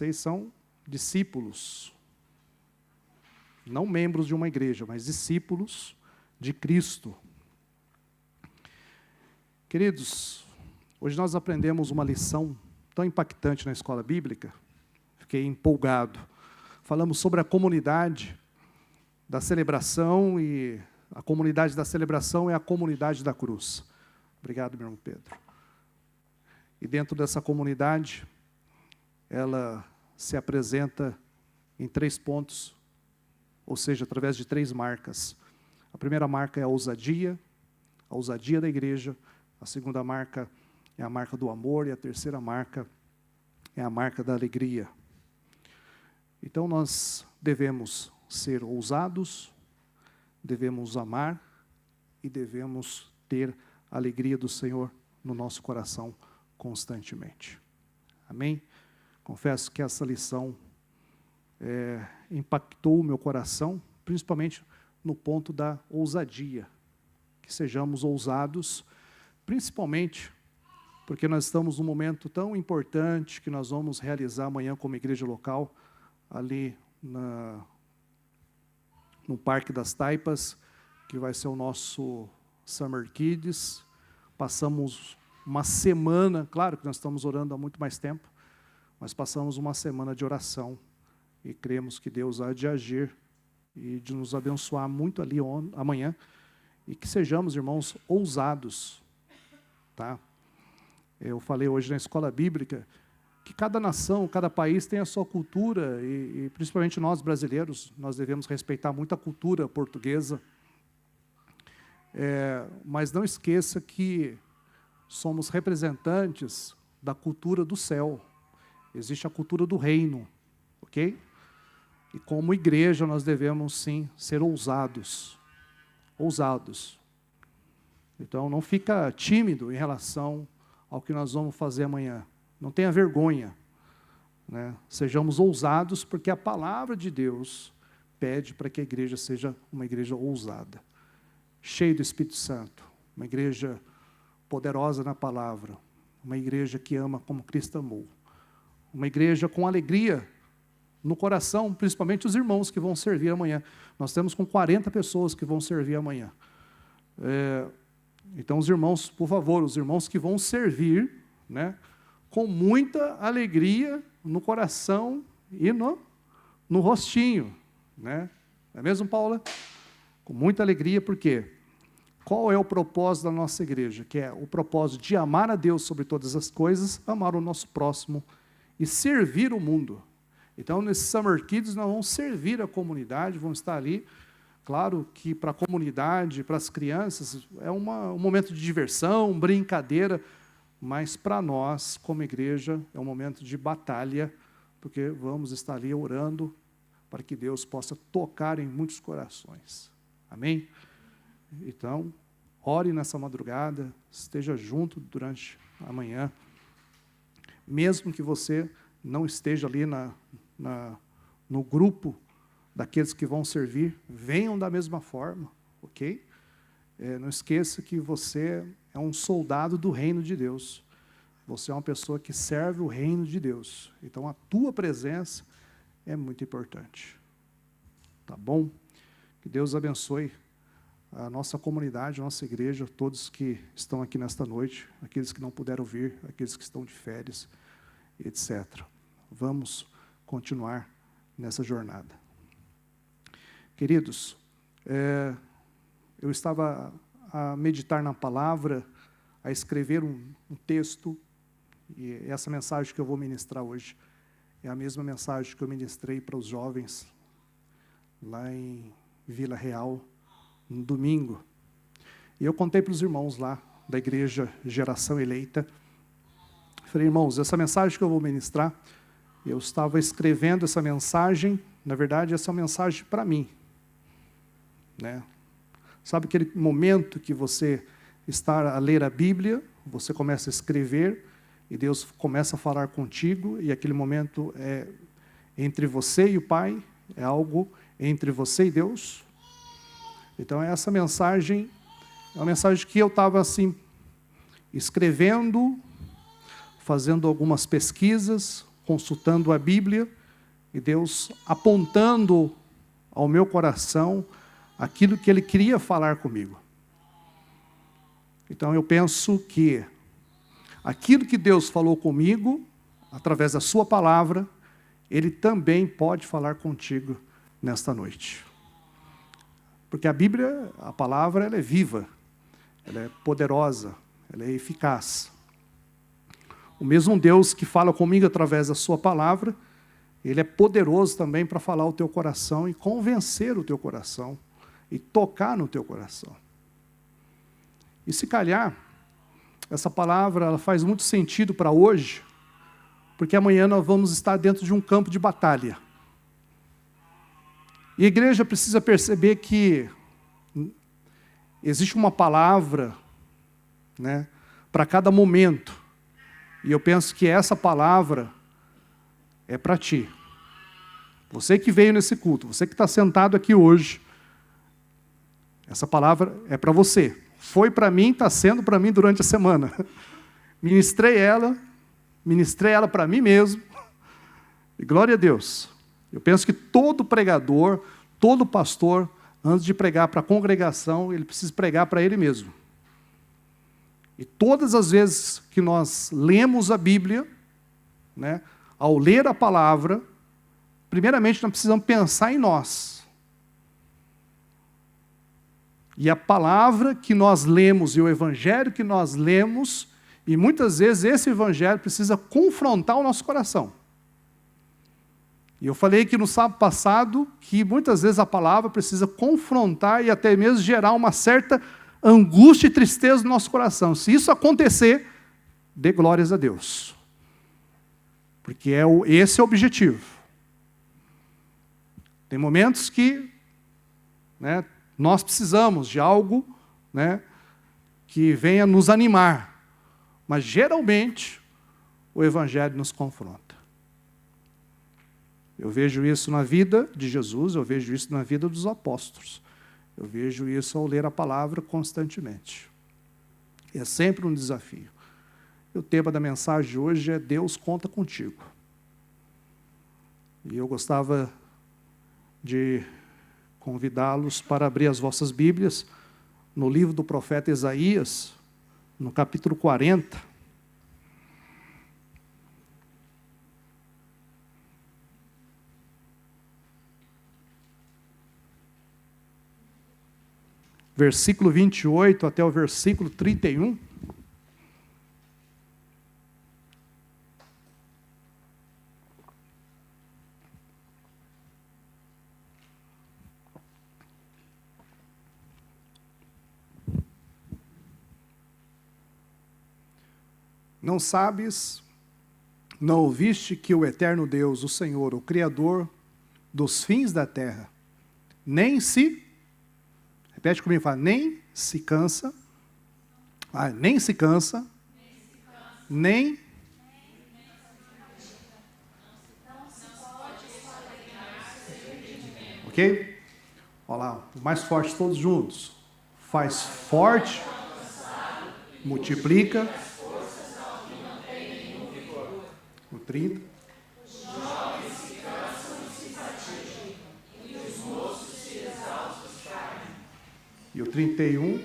vocês são discípulos. Não membros de uma igreja, mas discípulos de Cristo. Queridos, hoje nós aprendemos uma lição tão impactante na escola bíblica. Fiquei empolgado. Falamos sobre a comunidade da celebração, e a comunidade da celebração é a comunidade da cruz. Obrigado, meu irmão Pedro. E dentro dessa comunidade, ela se apresenta em 3 pontos, ou seja, através de 3 marcas. A primeira marca é a ousadia da igreja. A segunda marca é a marca do amor, e a terceira marca é a marca da alegria. Então nós devemos ser ousados, devemos amar e devemos ter a alegria do Senhor no nosso coração constantemente. Amém? Confesso que essa lição impactou o meu coração, principalmente no ponto da ousadia. Que sejamos ousados, principalmente porque nós estamos num momento tão importante que nós vamos realizar amanhã como igreja local, ali no Parque das Taipas, que vai ser o nosso Summer Kids. Passamos uma semana, claro que nós estamos orando há muito mais tempo, mas passamos uma semana de oração e cremos que Deus há de agir e de nos abençoar muito ali amanhã, e que sejamos, irmãos, ousados, tá? Eu falei hoje na escola bíblica que cada nação, cada país tem a sua cultura, e principalmente nós brasileiros, nós devemos respeitar muito a cultura portuguesa, mas não esqueça que somos representantes da cultura do céu. Existe a cultura do reino, ok? E como igreja nós devemos sim ser ousados. Ousados. Então não fica tímido em relação ao que nós vamos fazer amanhã. Não tenha vergonha, né? Sejamos ousados, porque a palavra de Deus pede para que a igreja seja uma igreja ousada, cheia do Espírito Santo, uma igreja poderosa na palavra, uma igreja que ama como Cristo amou, uma igreja com alegria no coração, principalmente os irmãos que vão servir amanhã. Nós temos com 40 pessoas que vão servir amanhã. Então os irmãos, por favor, os irmãos que vão servir, né, com muita alegria no coração e no rostinho, né? Não é mesmo, Paula? Com muita alegria, por quê? Qual é o propósito da nossa igreja? Que é o propósito de amar a Deus sobre todas as coisas, amar o nosso próximo e servir o mundo. Então, nesse Summer Kids, nós vamos servir a comunidade, vamos estar ali. Claro que para a comunidade, para as crianças, é um momento de diversão, brincadeira, mas para nós, como igreja, é um momento de batalha, porque vamos estar ali orando para que Deus possa tocar em muitos corações. Amém? Então, ore nessa madrugada, esteja junto durante a manhã, mesmo que você não esteja ali no grupo daqueles que vão servir, venham da mesma forma, ok? Não esqueça que você é um soldado do reino de Deus. Você é uma pessoa que serve o reino de Deus. Então, a tua presença é muito importante. Tá bom? Que Deus abençoe a nossa comunidade, a nossa igreja, todos que estão aqui nesta noite, aqueles que não puderam vir, aqueles que estão de férias, etc. Vamos continuar nessa jornada. Queridos, eu estava a meditar na palavra, a escrever um texto, e essa mensagem que eu vou ministrar hoje é a mesma mensagem que eu ministrei para os jovens lá em Vila Real, no domingo. E eu contei para os irmãos lá da igreja Geração Eleita. Falei, irmãos, essa mensagem que eu vou ministrar, eu estava escrevendo essa mensagem, na verdade, essa é uma mensagem para mim, né? Sabe aquele momento que você está a ler a Bíblia, você começa a escrever, e Deus começa a falar contigo, e aquele momento é entre você e o Pai, é algo entre você e Deus. Então, essa mensagem é uma mensagem que eu estava assim, escrevendo, fazendo algumas pesquisas, consultando a Bíblia e Deus apontando ao meu coração aquilo que Ele queria falar comigo. Então eu penso que aquilo que Deus falou comigo, através da sua palavra, Ele também pode falar contigo nesta noite. Porque a Bíblia, a palavra, ela é viva, ela é poderosa, ela é eficaz. O mesmo Deus que fala comigo através da sua palavra, Ele é poderoso também para falar ao teu coração e convencer o teu coração e tocar no teu coração. E se calhar, essa palavra ela faz muito sentido para hoje, porque amanhã nós vamos estar dentro de um campo de batalha. E a igreja precisa perceber que existe uma palavra, né, para cada momento. E eu penso que essa palavra é para ti. Você que veio nesse culto, você que está sentado aqui hoje, essa palavra é para você. Foi para mim, está sendo para mim durante a semana. Ministrei ela para mim mesmo. E glória a Deus. Eu penso que todo pregador, todo pastor, antes de pregar para a congregação, ele precisa pregar para ele mesmo. E todas as vezes que nós lemos a Bíblia, né, ao ler a palavra, primeiramente nós precisamos pensar em nós. E a palavra que nós lemos e o evangelho que nós lemos, e muitas vezes esse evangelho precisa confrontar o nosso coração. E eu falei que no sábado passado, que muitas vezes a palavra precisa confrontar e até mesmo gerar uma certa angústia e tristeza no nosso coração. Se isso acontecer, dê glórias a Deus. Porque esse é o objetivo. Tem momentos que, né, nós precisamos de algo, né, que venha nos animar. Mas geralmente o evangelho nos confronta. Eu vejo isso na vida de Jesus, eu vejo isso na vida dos apóstolos. Eu vejo isso ao ler a palavra constantemente. É sempre um desafio. E o tema da mensagem de hoje é Deus conta contigo. E eu gostava de convidá-los para abrir as vossas Bíblias no livro do profeta Isaías, no capítulo 40. Versículo 28 até o versículo 31. Não sabes, não ouviste que o eterno Deus, o Senhor, o Criador dos fins da terra, repete comigo, fala, nem se cansa, nem ok? Olha lá, o mais forte todos juntos. Faz forte, multiplica. O 30. Os jovens se cansam e se fatigam, e os moços se exaustam de carne. E o 31.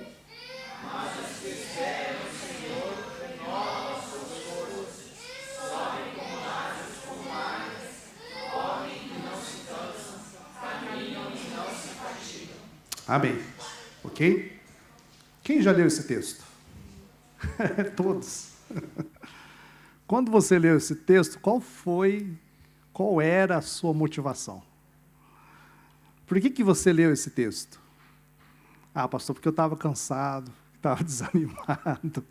Mas os que esperam no Senhor renovam suas forças, sobem com asas como águias, correm e não se cansam, caminham e não se fatigam. Amém. Ok? Quem já leu esse texto? Todos. Quando você leu esse texto, qual era a sua motivação? Por que você leu esse texto? Ah, pastor, porque eu estava cansado, estava desanimado,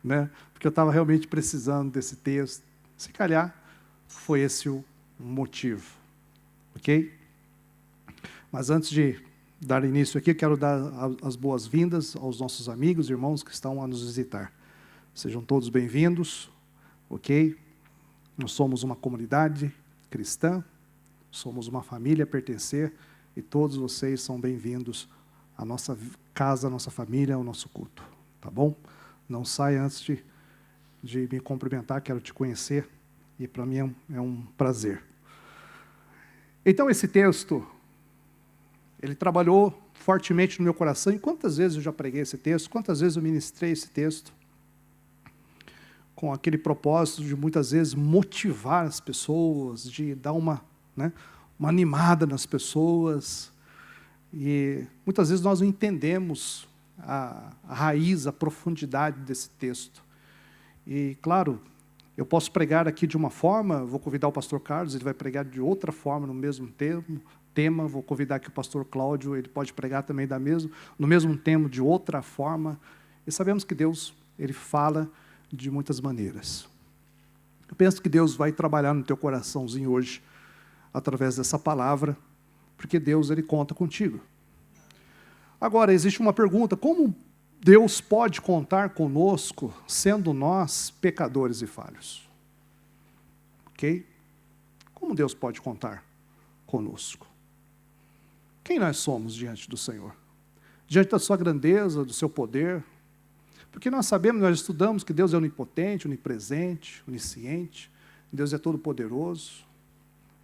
né? Porque eu estava realmente precisando desse texto. Se calhar, foi esse o motivo, ok? Mas antes de dar início aqui, eu quero dar as boas-vindas aos nossos amigos e irmãos que estão a nos visitar. Sejam todos bem-vindos. Ok? Nós somos uma comunidade cristã, somos uma família a pertencer, e todos vocês são bem-vindos à nossa casa, à nossa família, ao nosso culto. Tá bom? Não saia antes de me cumprimentar, quero te conhecer E para mim é um prazer. Então esse texto, ele trabalhou fortemente no meu coração. E quantas vezes eu já preguei esse texto, quantas vezes eu ministrei esse texto, com aquele propósito de muitas vezes motivar as pessoas, de dar uma animada nas pessoas. E muitas vezes nós não entendemos a raiz, a profundidade desse texto. E, claro, eu posso pregar aqui de uma forma, vou convidar o pastor Carlos, ele vai pregar de outra forma no mesmo tema, vou convidar aqui o pastor Cláudio, ele pode pregar também no mesmo tema, de outra forma. E sabemos que Deus, ele fala de muitas maneiras. Eu penso que Deus vai trabalhar no teu coraçãozinho hoje, através dessa palavra, porque Deus, ele conta contigo. Agora, existe uma pergunta: como Deus pode contar conosco, sendo nós pecadores e falhos? Ok? Como Deus pode contar conosco? Quem nós somos diante do Senhor? Diante da sua grandeza, do seu poder? Porque nós sabemos, nós estudamos que Deus é onipotente, onipresente, onisciente. Deus é todo-poderoso.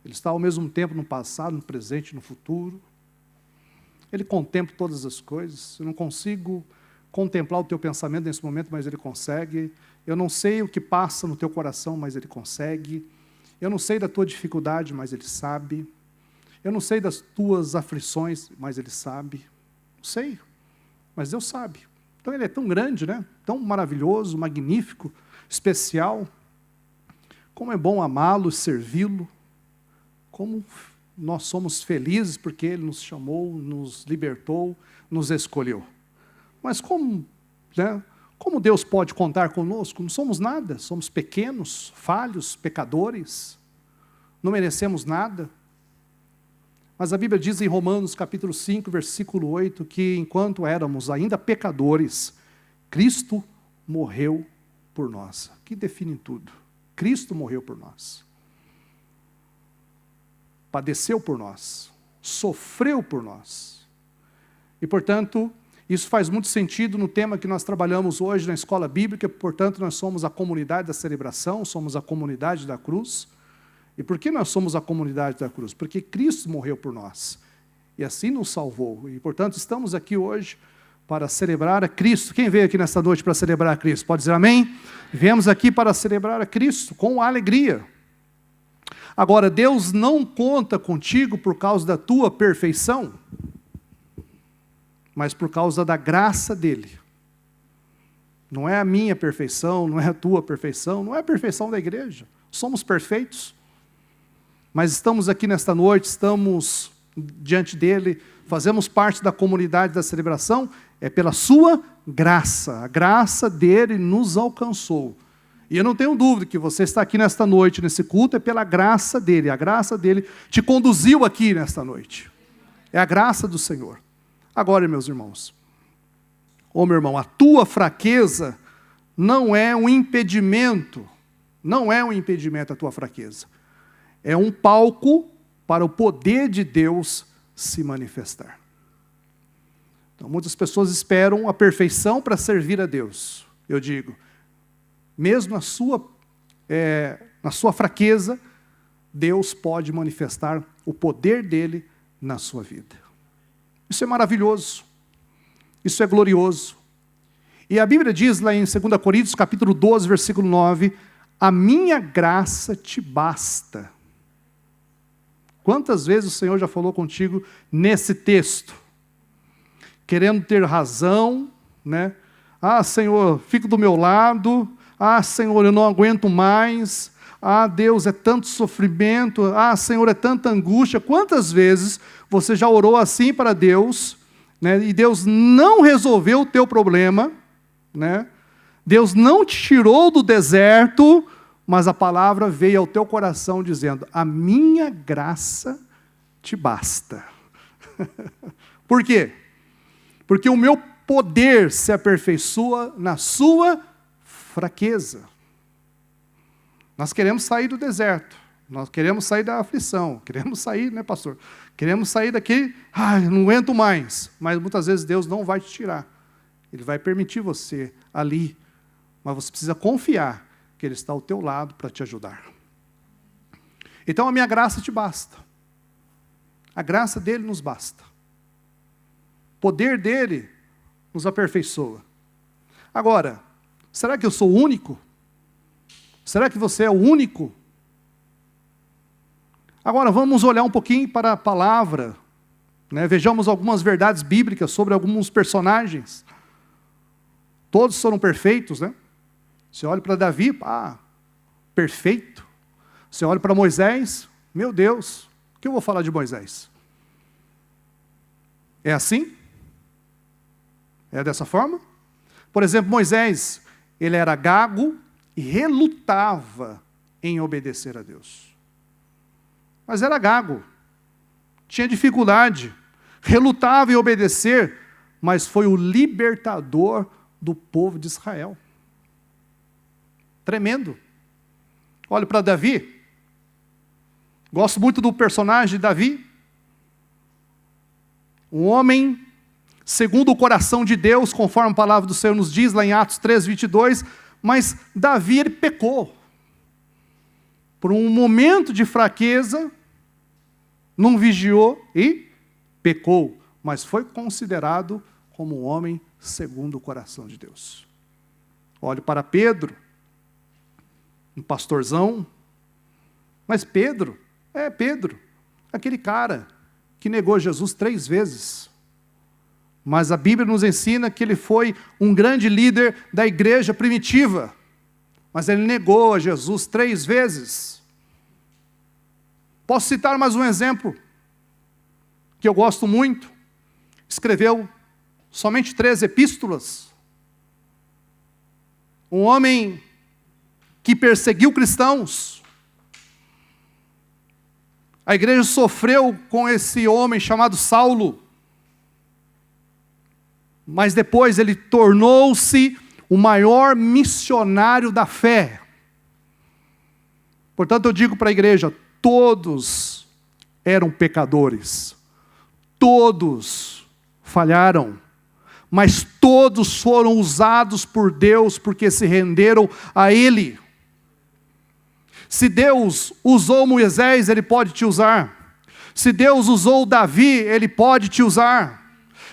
Ele está ao mesmo tempo no passado, no presente e no futuro. Ele contempla todas as coisas. Eu não consigo contemplar o teu pensamento nesse momento, mas Ele consegue. Eu não sei o que passa no teu coração, mas Ele consegue. Eu não sei da tua dificuldade, mas Ele sabe. Eu não sei das tuas aflições, mas Ele sabe. Não sei, mas Deus sabe. Então Ele é tão grande, né? Tão maravilhoso, magnífico, especial. Como é bom amá-lo, servi-lo. Como nós somos felizes porque Ele nos chamou, nos libertou, nos escolheu. Mas como Deus pode contar conosco? Não somos nada, somos pequenos, falhos, pecadores, não merecemos nada. Mas a Bíblia diz em Romanos capítulo 5, versículo 8, que enquanto éramos ainda pecadores, Cristo morreu por nós. Que define tudo. Cristo morreu por nós. Padeceu por nós, sofreu por nós. E, portanto, isso faz muito sentido no tema que nós trabalhamos hoje na escola bíblica. Portanto, nós somos a comunidade da celebração, somos a comunidade da cruz. E por que nós somos a comunidade da cruz? Porque Cristo morreu por nós, e assim nos salvou. E, portanto, estamos aqui hoje para celebrar a Cristo. Quem veio aqui nesta noite para celebrar a Cristo? Pode dizer amém? Viemos aqui para celebrar a Cristo com alegria. Agora, Deus não conta contigo por causa da tua perfeição, mas por causa da graça dEle. Não é a minha perfeição, não é a tua perfeição, não é a perfeição da igreja. Somos perfeitos, mas estamos aqui nesta noite, estamos diante dEle, fazemos parte da comunidade da celebração, é pela sua graça. A graça dEle nos alcançou. E eu não tenho dúvida que você está aqui nesta noite, nesse culto, é pela graça dEle. A graça dEle te conduziu aqui nesta noite. É a graça do Senhor. Agora, meus irmãos, meu irmão, a tua fraqueza não é um impedimento, a tua fraqueza. É um palco para o poder de Deus se manifestar. Então, muitas pessoas esperam a perfeição para servir a Deus. Eu digo, mesmo na sua fraqueza, Deus pode manifestar o poder dEle na sua vida. Isso é maravilhoso. Isso é glorioso. E a Bíblia diz lá em 2 Coríntios, capítulo 12, versículo 9, a minha graça te basta. Quantas vezes o Senhor já falou contigo nesse texto? Querendo ter razão, né? Ah, Senhor, fica do meu lado. Ah, Senhor, eu não aguento mais. Ah, Deus, é tanto sofrimento. Ah, Senhor, é tanta angústia. Quantas vezes você já orou assim para Deus, né? E Deus não resolveu o teu problema, né? Deus não te tirou do deserto, mas a palavra veio ao teu coração dizendo, a minha graça te basta. Por quê? Porque o meu poder se aperfeiçoa na sua fraqueza. Nós queremos sair do deserto, nós queremos sair da aflição, queremos sair, né, pastor? Queremos sair daqui, não aguento mais. Mas muitas vezes Deus não vai te tirar. Ele vai permitir você ali, mas você precisa confiar que Ele está ao teu lado para te ajudar. Então a minha graça te basta. A graça dele nos basta. O poder dele nos aperfeiçoa. Agora, será que eu sou o único? Será que você é o único? Agora vamos olhar um pouquinho para a palavra, né? Vejamos algumas verdades bíblicas sobre alguns personagens. Todos foram perfeitos, né? Você olha para Davi, perfeito. Você olha para Moisés, meu Deus, o que eu vou falar de Moisés? É assim? É dessa forma? Por exemplo, Moisés, ele era gago e relutava em obedecer a Deus. Mas era gago, tinha dificuldade, relutava em obedecer, mas foi o libertador do povo de Israel. Tremendo. Olha para Davi. Gosto muito do personagem de Davi. Um homem segundo o coração de Deus, conforme a palavra do Senhor nos diz, lá em Atos 3:22, mas Davi, ele pecou. Por um momento de fraqueza, não vigiou e pecou, mas foi considerado como um homem segundo o coração de Deus. Olhe para Pedro, um pastorzão, mas Pedro, aquele cara que negou Jesus 3 vezes. Mas a Bíblia nos ensina que ele foi um grande líder da igreja primitiva, mas ele negou a Jesus 3 vezes. Posso citar mais um exemplo, que eu gosto muito. Escreveu somente 3 epístolas. Um homem que perseguiu cristãos. A igreja sofreu com esse homem chamado Saulo. Mas depois ele tornou-se o maior missionário da fé. Portanto, eu digo para a igreja, todos eram pecadores. Todos falharam. Mas todos foram usados por Deus porque se renderam a Ele. Se Deus usou Moisés, Ele pode te usar. Se Deus usou Davi, Ele pode te usar.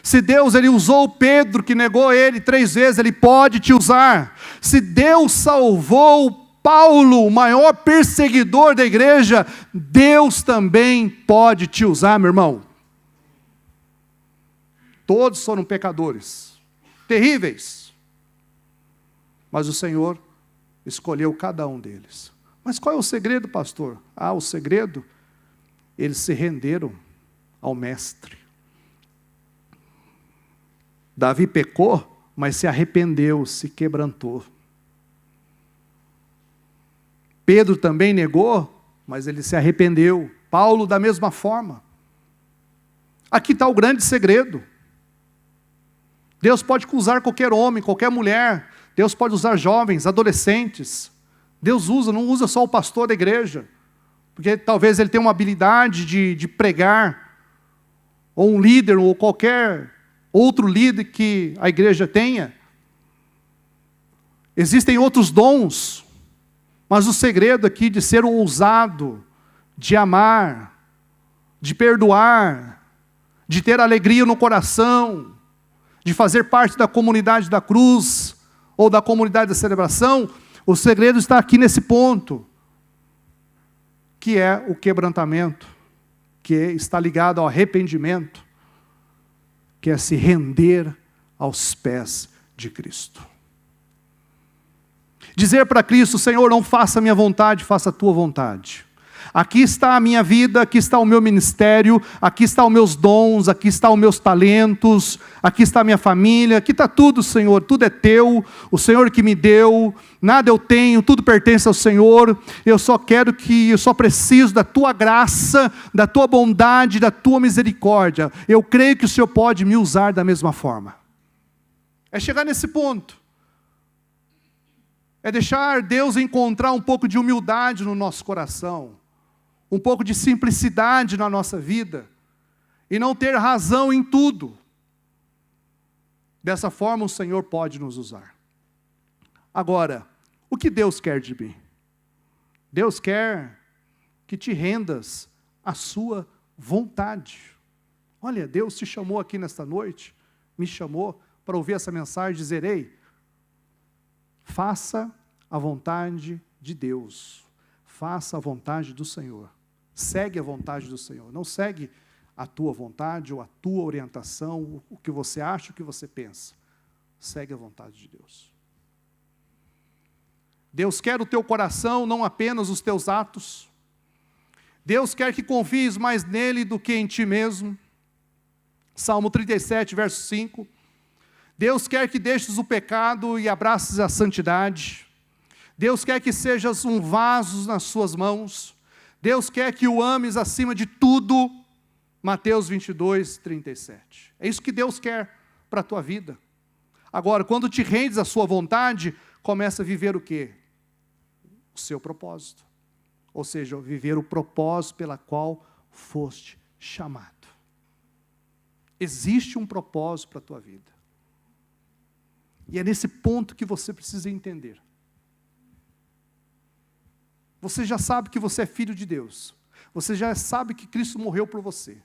Se Deus ele usou Pedro, que negou ele 3 vezes, Ele pode te usar. Se Deus salvou Paulo, o maior perseguidor da igreja, Deus também pode te usar, meu irmão. Todos foram pecadores, terríveis. Mas o Senhor escolheu cada um deles. Mas qual é o segredo, pastor? O segredo, eles se renderam ao Mestre. Davi pecou, mas se arrependeu, se quebrantou. Pedro também negou, mas ele se arrependeu. Paulo da mesma forma. Aqui está o grande segredo. Deus pode usar qualquer homem, qualquer mulher. Deus pode usar jovens, adolescentes. Deus usa, não usa só o pastor da igreja. Porque talvez ele tenha uma habilidade de pregar. Ou um líder, ou qualquer outro líder que a igreja tenha. Existem outros dons, mas o segredo aqui de ser ousado, de amar, de perdoar, de ter alegria no coração, de fazer parte da comunidade da cruz, ou da comunidade da celebração, o segredo está aqui nesse ponto, que é o quebrantamento, que está ligado ao arrependimento, que é se render aos pés de Cristo. Dizer para Cristo, Senhor, não faça a minha vontade, faça a tua vontade. Aqui está a minha vida, aqui está o meu ministério, aqui estão os meus dons, aqui estão os meus talentos, aqui está a minha família, aqui está tudo, Senhor, tudo é teu, o Senhor que me deu, nada eu tenho, tudo pertence ao Senhor, eu só preciso da tua graça, da tua bondade, da tua misericórdia, eu creio que o Senhor pode me usar da mesma forma. É chegar nesse ponto, é deixar Deus encontrar um pouco de humildade no nosso coração, um pouco de simplicidade na nossa vida, e não ter razão em tudo. Dessa forma o Senhor pode nos usar. Agora, o que Deus quer de mim? Deus quer que te rendas à sua vontade. Olha, Deus te chamou aqui nesta noite, me chamou para ouvir essa mensagem e dizer: ei, faça a vontade de Deus, faça a vontade do Senhor, segue a vontade do Senhor, não segue a tua vontade ou a tua orientação, o que você acha, o que você pensa, segue a vontade de Deus. Deus quer o teu coração, não apenas os teus atos. Deus quer que confies mais nele do que em ti mesmo. Salmo 37, verso 5. Deus quer que deixes o pecado e abraces a santidade. Deus quer que sejas um vaso nas suas mãos. Deus quer que o ames acima de tudo. Mateus 22, 37. É isso que Deus quer para a tua vida. Agora, quando te rendes à sua vontade, começa a viver o quê? O seu propósito. Ou seja, viver o propósito pela qual foste chamado. Existe um propósito para a tua vida. E é nesse ponto que você precisa entender. Você já sabe que você é filho de Deus. Você já sabe que Cristo morreu por você.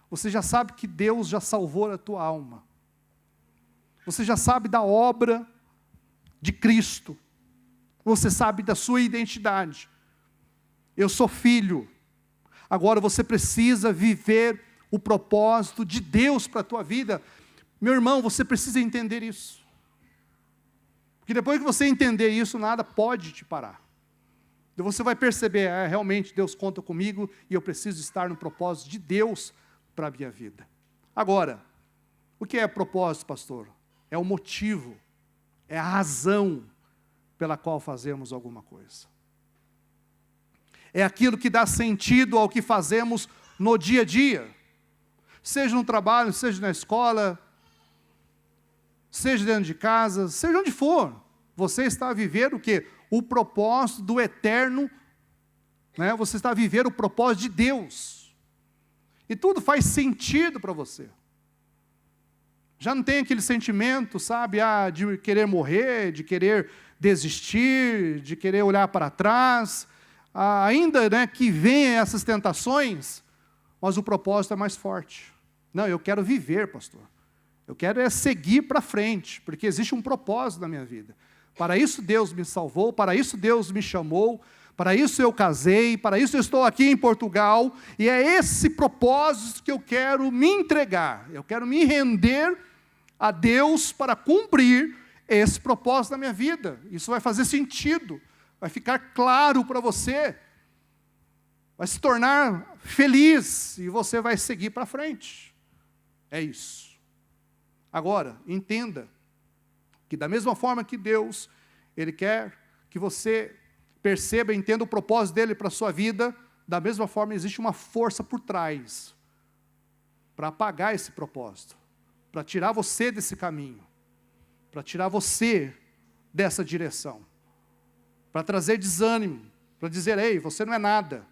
Você já sabe que Deus já salvou a tua alma. Você já sabe da obra de Cristo. Você sabe da sua identidade. Eu sou filho. Agora você precisa viver o propósito de Deus para a tua vida. Meu irmão, você precisa entender isso. Porque depois que você entender isso, nada pode te parar. Então você vai perceber, realmente Deus conta comigo e eu preciso estar no propósito de Deus para a minha vida. Agora, o que é propósito, pastor? É o motivo, é a razão pela qual fazemos alguma coisa. É aquilo que dá sentido ao que fazemos no dia a dia. Seja no trabalho, seja na escola, seja dentro de casa, seja onde for. Você está a viver o quê? O propósito do eterno, né? Você está a viver o propósito de Deus. E tudo faz sentido para você. Já não tem aquele sentimento, sabe, de querer morrer, de querer desistir, de querer olhar para trás. Ainda, né, que venham essas tentações, mas o propósito é mais forte. Não, eu quero viver, pastor. Eu quero seguir para frente, porque existe um propósito na minha vida. Para isso Deus me salvou, para isso Deus me chamou, para isso eu casei, para isso eu estou aqui em Portugal, e é esse propósito que eu quero me entregar, eu quero me render a Deus para cumprir esse propósito da minha vida. Isso vai fazer sentido, vai ficar claro para você, vai se tornar feliz, e você vai seguir para frente. É isso. Agora, entenda, que da mesma forma que Deus, Ele quer que você perceba e entenda o propósito dEle para a sua vida, da mesma forma existe uma força por trás, para apagar esse propósito, para tirar você desse caminho, para tirar você dessa direção, para trazer desânimo, para dizer: ei, você não é nada,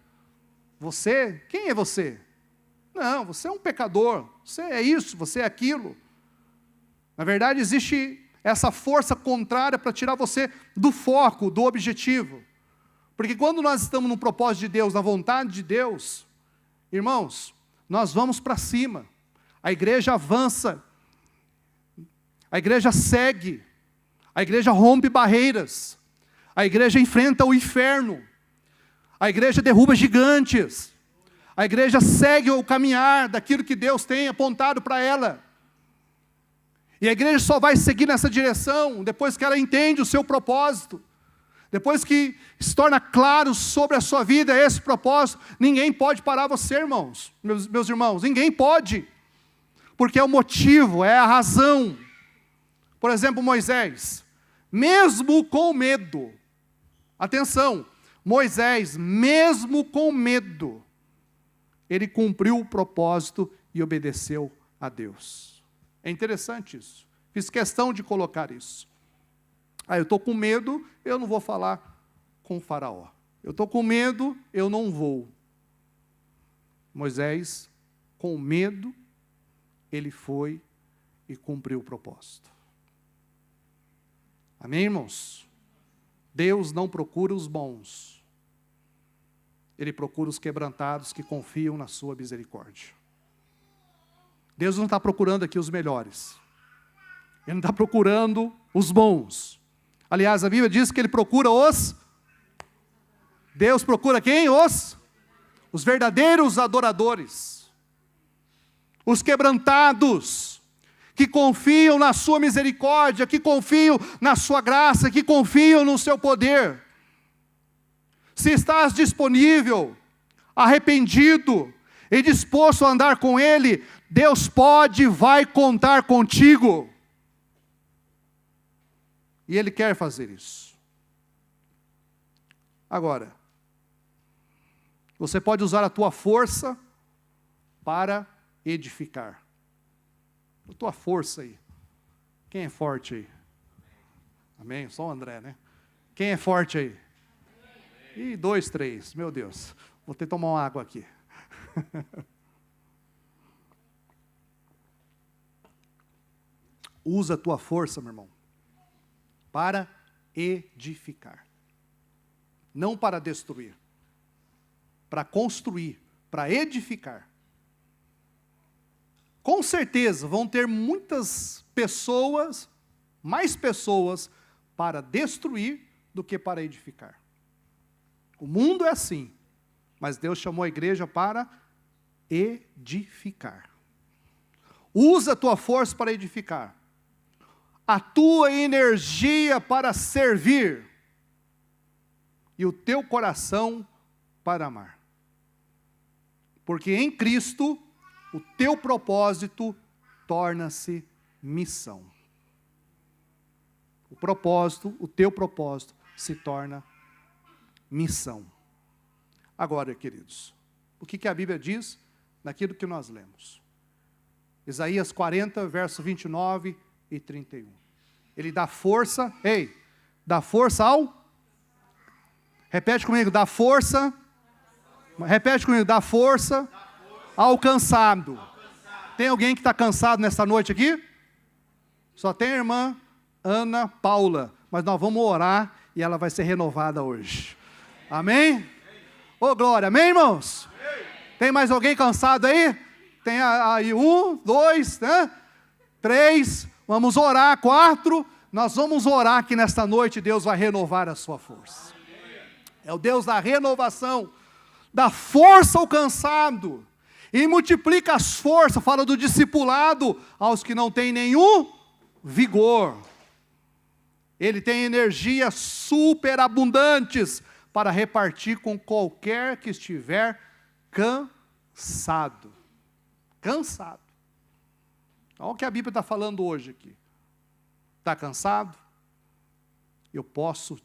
quem é você? Não, você é um pecador, você é isso, você é aquilo. Na verdade existe essa força contrária para tirar você do foco, do objetivo. Porque quando nós estamos no propósito de Deus, na vontade de Deus, irmãos, nós vamos para cima. A igreja avança, a igreja segue, a igreja rompe barreiras, a igreja enfrenta o inferno, a igreja derruba gigantes, a igreja segue o caminhar daquilo que Deus tem apontado para ela. E a igreja só vai seguir nessa direção depois que ela entende o seu propósito. Depois que se torna claro sobre a sua vida esse propósito. Ninguém pode parar você, irmãos, meus irmãos. Ninguém pode. Porque é o motivo, é a razão. Por exemplo, Moisés, mesmo com medo. Atenção, Moisés, mesmo com medo, ele cumpriu o propósito e obedeceu a Deus. É interessante isso. Fiz questão de colocar isso. Eu estou com medo, eu não vou falar com o faraó. Eu estou com medo, eu não vou. Moisés, com medo, ele foi e cumpriu o propósito. Amém, irmãos? Deus não procura os bons. Ele procura os quebrantados que confiam na sua misericórdia. Deus não está procurando aqui os melhores. Ele não está procurando os bons. Aliás, a Bíblia diz que Ele procura os... Deus procura quem? Os verdadeiros adoradores. Os quebrantados, que confiam na sua misericórdia, que confiam na sua graça, que confiam no seu poder. Se estás disponível, arrependido e disposto a andar com Ele, Deus pode e vai contar contigo. E Ele quer fazer isso. Agora, você pode usar a tua força para edificar. A tua força aí. Quem é forte aí? Amém? Só o André, né? Quem é forte aí? Ih, 2, 3, meu Deus. Vou ter que tomar uma água aqui. Usa a tua força, meu irmão, para edificar. Não para destruir. Para construir, para edificar. Com certeza vão ter muitas pessoas, mais pessoas, para destruir do que para edificar. O mundo é assim, mas Deus chamou a igreja para edificar. Usa a tua força para edificar. A tua energia para servir. E o teu coração para amar. Porque em Cristo, o teu propósito torna-se missão. O propósito, o teu propósito se torna missão. Agora, queridos, o que a Bíblia diz naquilo que nós lemos? Isaías 40, verso 29 e 31. Ele dá força, dá força ao... Repete comigo, dá força... Repete comigo, dá força ao cansado. Tem alguém que está cansado nessa noite aqui? Só tem a irmã Ana Paula, mas nós vamos orar e ela vai ser renovada hoje. Amém? Ô glória, amém, irmãos? Tem mais alguém cansado aí? Tem aí 1, 2, 3, vamos orar, 4, nós vamos orar que nesta noite Deus vai renovar a sua força. É o Deus da renovação, dá força ao cansado, e multiplica as forças, fala do discipulado, aos que não têm nenhum vigor. Ele tem energias superabundantes, para repartir com qualquer que estiver cansado. Cansado. Olha o que a Bíblia está falando hoje aqui. Está cansado? Eu posso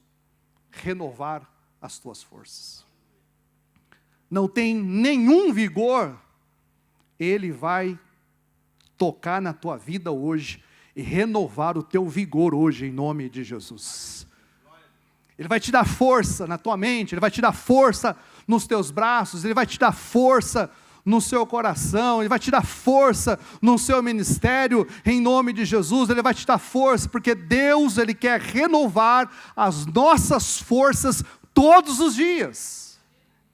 renovar as tuas forças. Não tem nenhum vigor, Ele vai tocar na tua vida hoje e renovar o teu vigor hoje, em nome de Jesus. Ele vai te dar força na tua mente, Ele vai te dar força nos teus braços, Ele vai te dar força no seu coração, Ele vai te dar força no seu ministério, em nome de Jesus. Ele vai te dar força, porque Deus, Ele quer renovar as nossas forças todos os dias,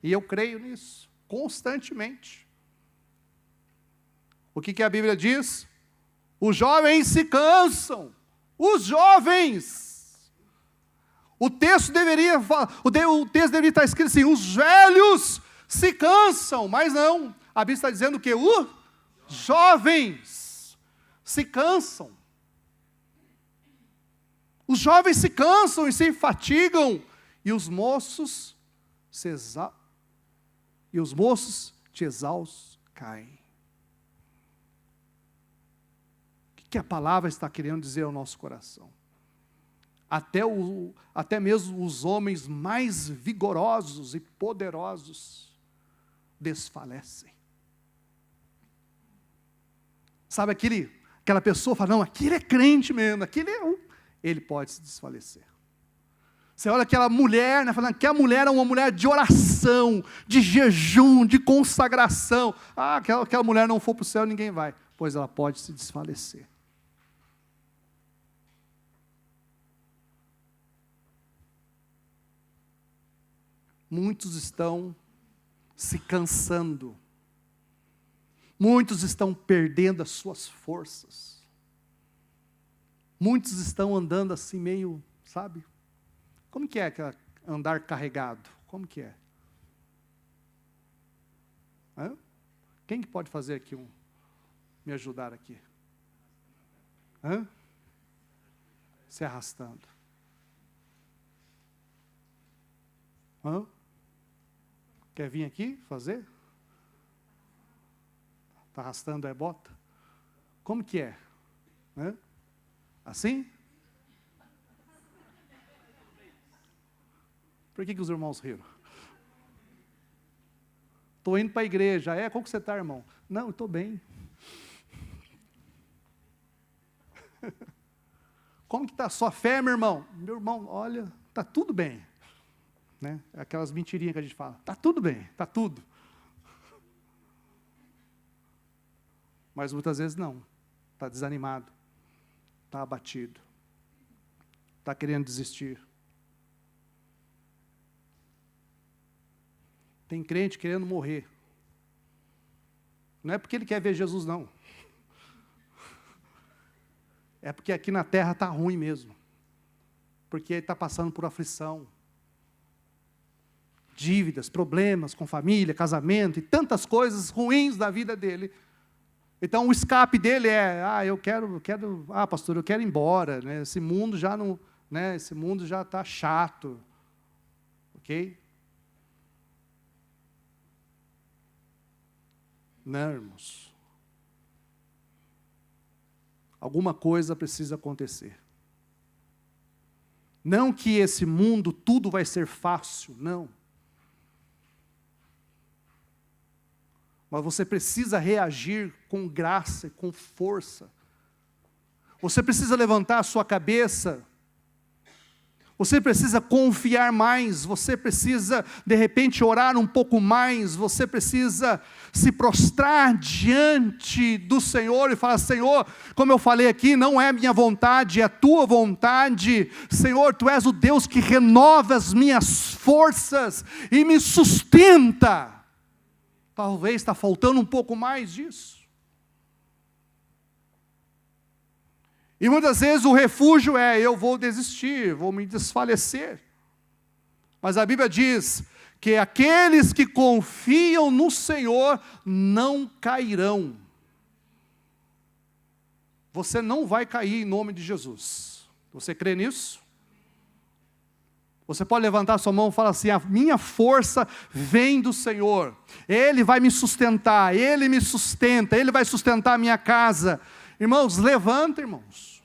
e eu creio nisso, constantemente. O que a Bíblia diz? Os jovens se cansam, os jovens. O texto deveria estar escrito assim, os velhos se cansam, mas não, a Bíblia está dizendo que os jovens se cansam. Os jovens se cansam e se fatigam, e os moços de exaustos caem. O que a palavra está querendo dizer ao nosso coração? Até mesmo os homens mais vigorosos e poderosos desfalecem. Sabe aquela pessoa fala, não, aquele é crente mesmo, ele pode se desfalecer. Você olha aquela mulher, falando que a mulher é uma mulher de oração, de jejum, de consagração. Aquela mulher não for para o céu, ninguém vai. Pois ela pode se desfalecer. Muitos estão se cansando. Muitos estão perdendo as suas forças. Muitos estão andando assim meio, sabe? Como que é andar carregado? Como que é? Hã? Quem que pode fazer aqui me ajudar aqui? Hã? Se arrastando. Hã? Quer vir aqui fazer? Está arrastando a bota? Como que é? Hã? Assim? Por que os irmãos riram? Estou indo para a igreja. Como que você está, irmão? Não, estou bem. Como que está a sua fé, meu irmão? Meu irmão, olha, está tudo bem. Né? Aquelas mentirinhas que a gente fala. Está tudo bem, está tudo. Mas muitas vezes não. Está desanimado. Está abatido. Está querendo desistir. Tem crente querendo morrer. Não é porque ele quer ver Jesus, não. É porque aqui na terra está ruim mesmo. Porque ele está passando por aflição. Dívidas, problemas com família, casamento e tantas coisas ruins da vida dele. Então o escape dele é, pastor, eu quero ir embora, né? Esse mundo já não, né? Esse mundo já está chato. Ok? Não, irmãos. Alguma coisa precisa acontecer. Não que esse mundo tudo vai ser fácil, não. Mas você precisa reagir com graça e com força. Você precisa levantar a sua cabeça. Você precisa confiar mais, você precisa, de repente, orar um pouco mais, você precisa se prostrar diante do Senhor e falar, Senhor, como eu falei aqui, não é minha vontade, é a tua vontade. Senhor, tu és o Deus que renova as minhas forças e me sustenta. Talvez está faltando um pouco mais disso. E muitas vezes o refúgio é, eu vou desistir, vou me desfalecer. Mas a Bíblia diz que aqueles que confiam no Senhor não cairão. Você não vai cair em nome de Jesus. Você crê nisso? Você pode levantar sua mão e falar assim, a minha força vem do Senhor. Ele vai me sustentar, Ele me sustenta, Ele vai sustentar a minha casa. Irmãos, levanta, irmãos.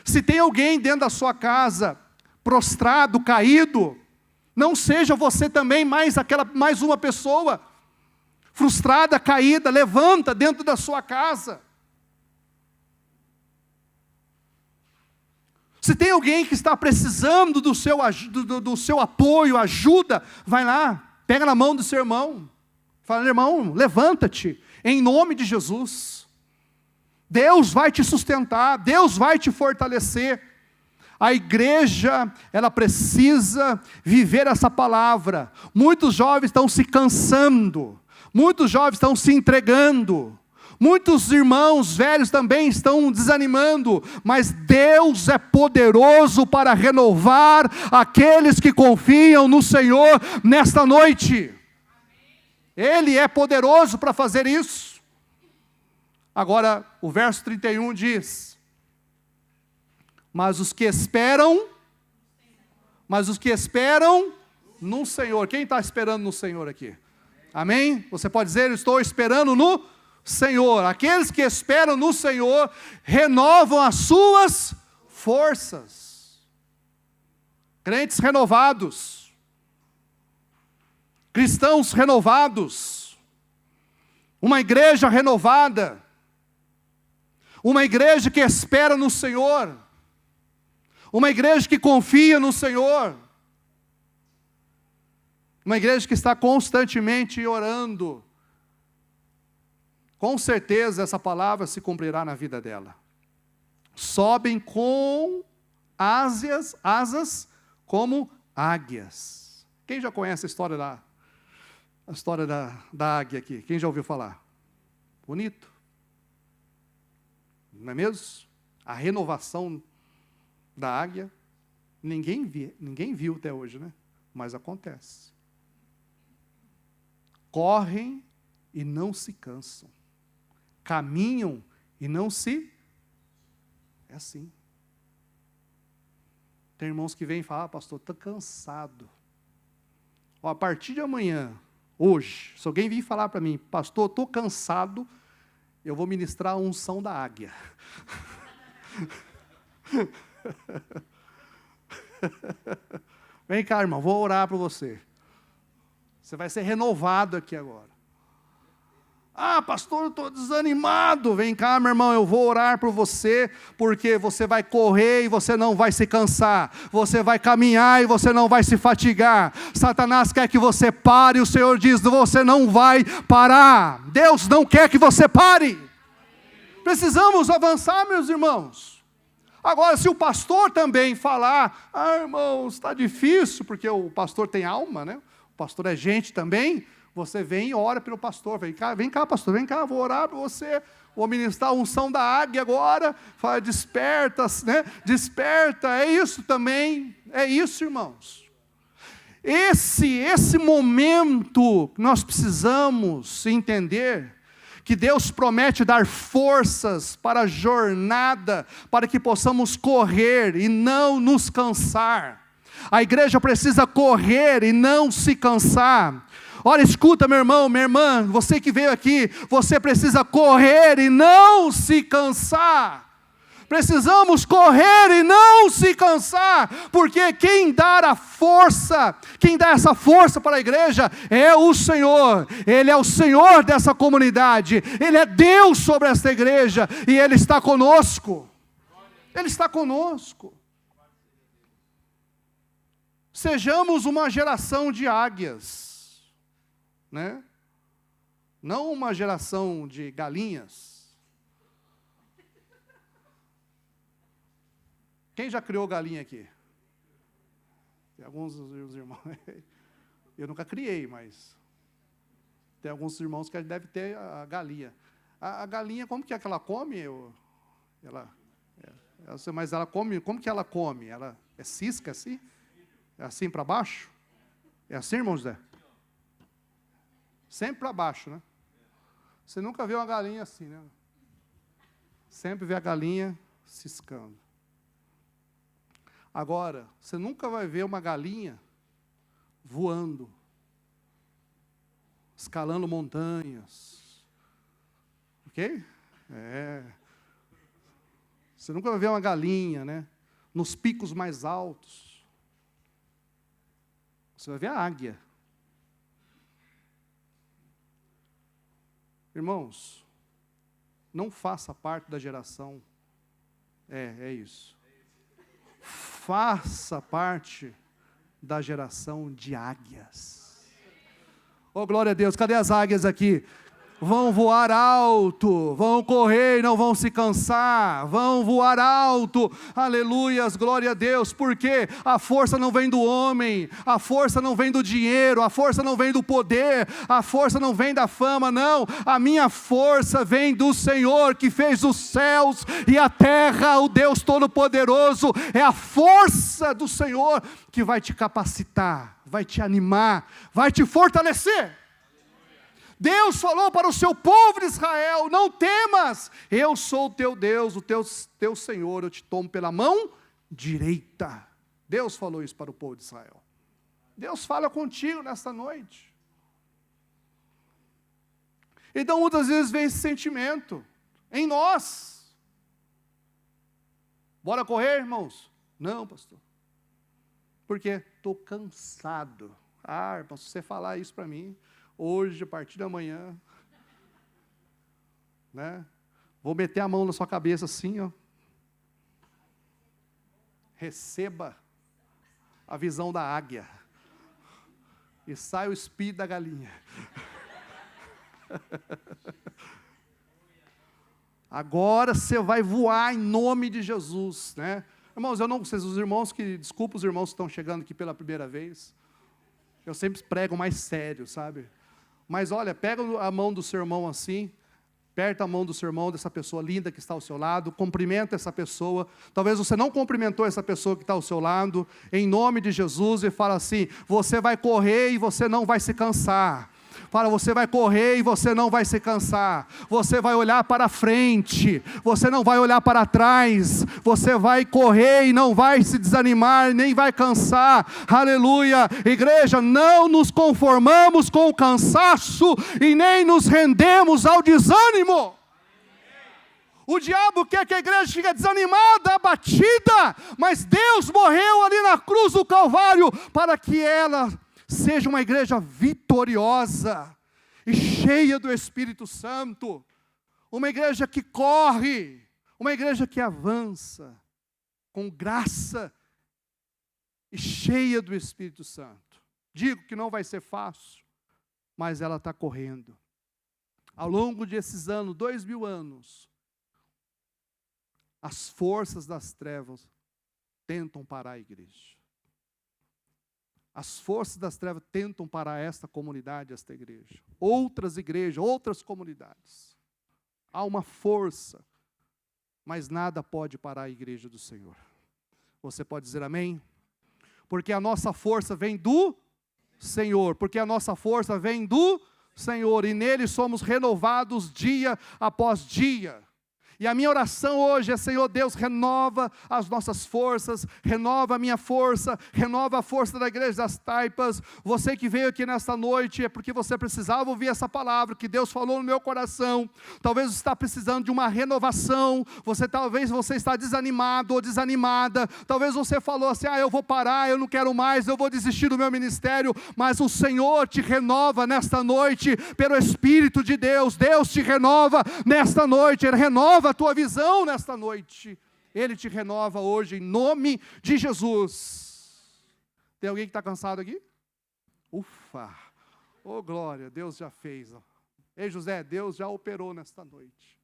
Se tem alguém dentro da sua casa, prostrado, caído, não seja você também mais uma pessoa, frustrada, caída, levanta dentro da sua casa. Se tem alguém que está precisando do seu apoio, ajuda, vai lá, pega na mão do seu irmão, fala, irmão, levanta-te, em nome de Jesus. Deus vai te sustentar, Deus vai te fortalecer. A igreja, ela precisa viver essa palavra. Muitos jovens estão se cansando, muitos jovens estão se entregando, muitos irmãos velhos também estão desanimando, mas Deus é poderoso para renovar aqueles que confiam no Senhor nesta noite. Ele é poderoso para fazer isso. Agora, o verso 31 diz, mas os que esperam no Senhor. Quem está esperando no Senhor aqui? Amém? Você pode dizer, eu estou esperando no Senhor. Aqueles que esperam no Senhor, renovam as suas forças. Crentes renovados. Cristãos renovados. Uma igreja renovada. Uma igreja que espera no Senhor. Uma igreja que confia no Senhor. Uma igreja que está constantemente orando. Com certeza essa palavra se cumprirá na vida dela. Sobem com asas como águias. Quem já conhece a história lá a história da águia aqui. Quem já ouviu falar? Bonito. Não é mesmo? A renovação da águia, ninguém viu até hoje, né? Mas acontece. Correm e não se cansam. Caminham e não se... É assim. Tem irmãos que vêm e falam, pastor, estou cansado. Ó, a partir de amanhã, hoje, se alguém vir falar para mim, pastor, estou cansado, eu vou ministrar a unção da águia. Vem cá, irmão, vou orar para você. Você vai ser renovado aqui agora. Ah, pastor, eu estou desanimado. Vem cá, meu irmão, eu vou orar por você, porque você vai correr e você não vai se cansar. Você vai caminhar e você não vai se fatigar. Satanás quer que você pare, o Senhor diz, você não vai parar. Deus não quer que você pare. Precisamos avançar, meus irmãos. Agora, se o pastor também falar, irmãos, está difícil, porque o pastor tem alma, né? O pastor é gente também. Você vem e ora pelo pastor. Vem cá, pastor, vem cá, vou orar para você. Vou ministrar a unção da águia agora. Fala, desperta, né? Desperta, é isso também. É isso, irmãos. Esse momento, nós precisamos entender que Deus promete dar forças para a jornada, para que possamos correr e não nos cansar. A igreja precisa correr e não se cansar. Olha, escuta, meu irmão, minha irmã, você que veio aqui, você precisa correr e não se cansar. Precisamos correr e não se cansar, porque quem dá essa força para a igreja é o Senhor. Ele é o Senhor dessa comunidade, Ele é Deus sobre esta igreja, e Ele está conosco. Ele está conosco. Sejamos uma geração de águias. Né? Não uma geração de galinhas. Quem já criou galinha aqui? Tem alguns dos irmãos. Eu nunca criei, mas tem alguns irmãos que devem ter a galinha. A galinha, como que é que ela come? Mas ela come, como que ela come? Ela é cisca assim? É assim para baixo? É assim, irmão José? Sempre para baixo, né? Você nunca viu uma galinha assim, né? Sempre vê a galinha ciscando. Agora, você nunca vai ver uma galinha voando, escalando montanhas. Ok? Você nunca vai ver uma galinha, né? Nos picos mais altos. Você vai ver a águia. Irmãos, não faça parte da geração. É isso. Faça parte da geração de águias. Oh, glória a Deus, cadê as águias aqui? Vão voar alto, vão correr e não vão se cansar, vão voar alto, aleluias, glória a Deus, porque a força não vem do homem, a força não vem do dinheiro, a força não vem do poder, a força não vem da fama, não, a minha força vem do Senhor, que fez os céus e a terra, o Deus Todo-Poderoso, é a força do Senhor que vai te capacitar, vai te animar, vai te fortalecer. Deus falou para o seu povo de Israel, não temas, eu sou o teu Deus, o teu Senhor, eu te tomo pela mão direita. Deus falou isso para o povo de Israel. Deus fala contigo nesta noite. Então muitas vezes vem esse sentimento em nós. Bora correr, irmãos? Não, pastor. Por quê? Estou cansado. Irmão, se você falar isso para mim, hoje, a partir da manhã, né? Vou meter a mão na sua cabeça assim, ó. Receba a visão da águia. E sai o espírito da galinha. Agora você vai voar em nome de Jesus, né? Irmãos, desculpa os irmãos que estão chegando aqui pela primeira vez. Eu sempre prego mais sério, sabe? Mas olha, pega a mão do seu irmão assim, aperta a mão do seu irmão, dessa pessoa linda que está ao seu lado, cumprimenta essa pessoa. Talvez você não cumprimentou essa pessoa que está ao seu lado, em nome de Jesus, e fala assim: você vai correr e você não vai se cansar. Fala, você vai correr e você não vai se cansar. Você vai olhar para frente, você não vai olhar para trás. Você vai correr e não vai se desanimar, nem vai cansar. Aleluia. Igreja, não nos conformamos com o cansaço e nem nos rendemos ao desânimo. O diabo quer que a igreja fique desanimada, abatida, mas Deus morreu ali na cruz do Calvário para que ela seja uma igreja vitoriosa e cheia do Espírito Santo, uma igreja que corre, uma igreja que avança, com graça e cheia do Espírito Santo. Digo que não vai ser fácil, mas ela está correndo. Ao longo desses anos, 2000 anos, as forças das trevas tentam parar a igreja. As forças das trevas tentam parar esta comunidade, esta igreja. Outras igrejas, outras comunidades. Há uma força, mas nada pode parar a igreja do Senhor. Você pode dizer amém? Porque a nossa força vem do Senhor. Porque a nossa força vem do Senhor. E nele somos renovados dia após dia. E a minha oração hoje é: Senhor Deus, renova as nossas forças, renova a minha força, renova a força da igreja das Taipas. Você que veio aqui nesta noite é porque você precisava ouvir essa palavra que Deus falou no meu coração. Talvez você está precisando de uma renovação, talvez você está desanimado ou desanimada, talvez você falou assim: eu vou parar, eu não quero mais, eu vou desistir do meu ministério, mas o Senhor te renova nesta noite, pelo Espírito de Deus. Deus te renova nesta noite, Ele renova a tua visão nesta noite. Ele te renova hoje em nome de Jesus. Tem alguém que está cansado aqui? Ufa, oh glória, Deus já fez. Ei José, Deus já operou nesta noite.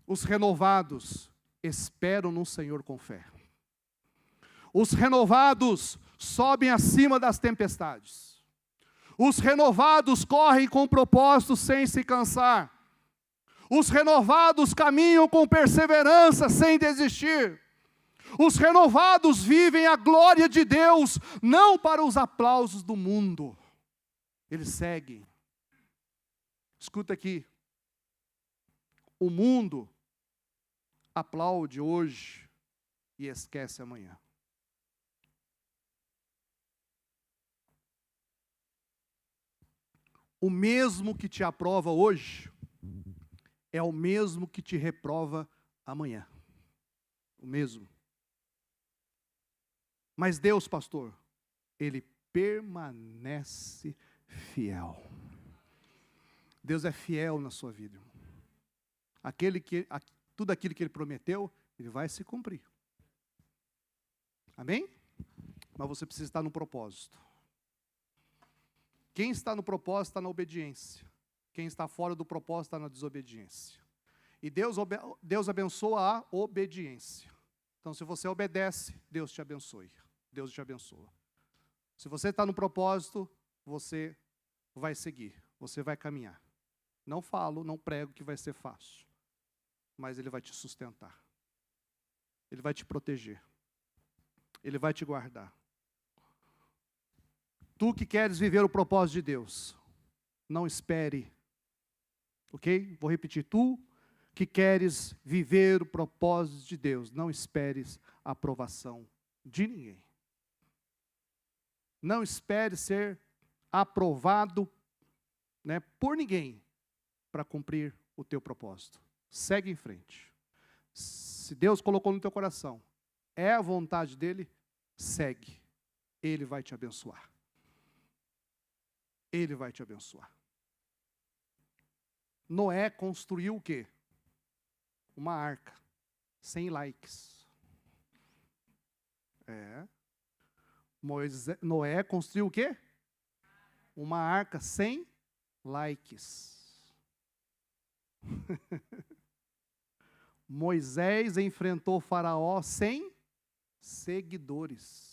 Os renovados esperam no Senhor com fé. Os renovados sobem acima das tempestades. Os renovados correm com propósito sem se cansar. Os renovados caminham com perseverança sem desistir. Os renovados vivem a glória de Deus, não para os aplausos do mundo. Eles seguem. Escuta aqui. O mundo aplaude hoje e esquece amanhã. O mesmo que te aprova hoje é o mesmo que te reprova amanhã. O mesmo. Mas Deus, pastor, Ele permanece fiel. Deus é fiel na sua vida, irmão. Tudo aquilo que Ele prometeu, Ele vai se cumprir. Amém? Mas você precisa estar no propósito. Quem está no propósito está na obediência. Quem está fora do propósito está na desobediência. E Deus abençoa a obediência. Então, se você obedece, Deus te abençoe. Deus te abençoa. Se você está no propósito, você vai seguir. Você vai caminhar. Não falo, não prego que vai ser fácil. Mas Ele vai te sustentar. Ele vai te proteger. Ele vai te guardar. Tu que queres viver o propósito de Deus, não espere, ok? Vou repetir, tu que queres viver o propósito de Deus, não esperes a aprovação de ninguém. Não espere ser aprovado, por ninguém para cumprir o teu propósito. Segue em frente. Se Deus colocou no teu coração, é a vontade dEle, segue. Ele vai te abençoar. Ele vai te abençoar. Noé construiu o quê? Uma arca, sem likes. Noé construiu o quê? Uma arca sem likes. Moisés enfrentou Faraó sem seguidores.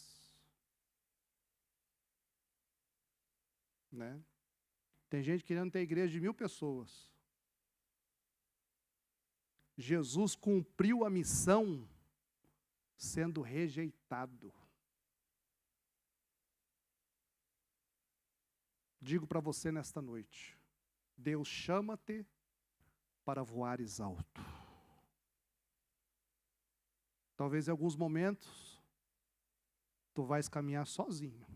né? Tem gente querendo ter igreja de 1000 pessoas. Jesus cumpriu a missão sendo rejeitado. Digo para você nesta noite, Deus chama-te para voares alto. Talvez em alguns momentos, tu vais caminhar sozinho.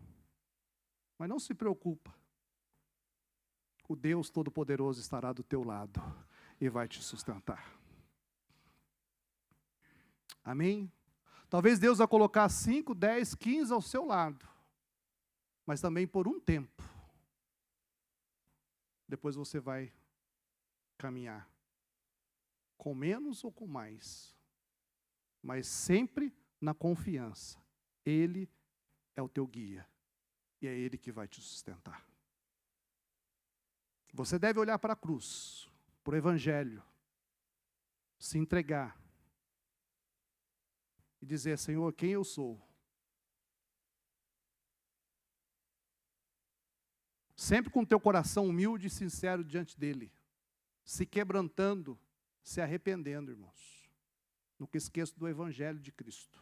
Mas não se preocupa. O Deus Todo-Poderoso estará do teu lado e vai te sustentar. Amém? Talvez Deus vai colocar 5, 10, 15 ao seu lado. Mas também por um tempo. Depois você vai caminhar. Com menos ou com mais. Mas sempre na confiança. Ele é o teu guia. E é Ele que vai te sustentar. Você deve olhar para a cruz, para o Evangelho. Se entregar. E dizer, Senhor, quem eu sou? Sempre com o teu coração humilde e sincero diante dEle. Se quebrantando, se arrependendo, irmãos. Nunca esqueça do Evangelho de Cristo.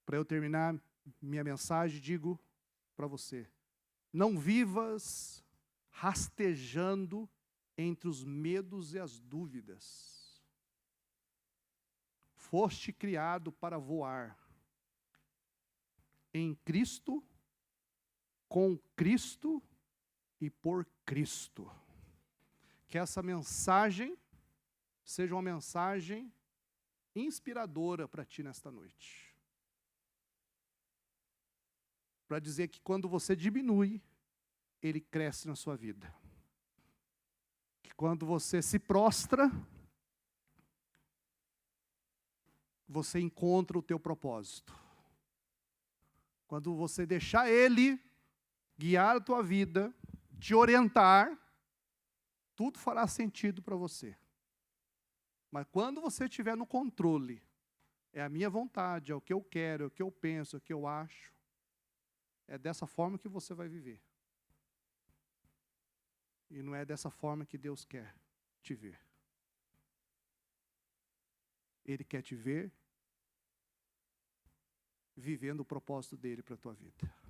Para eu terminar minha mensagem, digo para você, não vivas rastejando entre os medos e as dúvidas. Foste criado para voar em Cristo, com Cristo e por Cristo. Que essa mensagem seja uma mensagem inspiradora para ti nesta noite. Para dizer que quando você diminui, Ele cresce na sua vida. Que quando você se prostra, você encontra o teu propósito. Quando você deixar Ele guiar a tua vida, te orientar, tudo fará sentido para você. Mas quando você estiver no controle, é a minha vontade, é o que eu quero, é o que eu penso, é o que eu acho, é dessa forma que você vai viver. E não é dessa forma que Deus quer te ver. Ele quer te ver vivendo o propósito dele para a tua vida.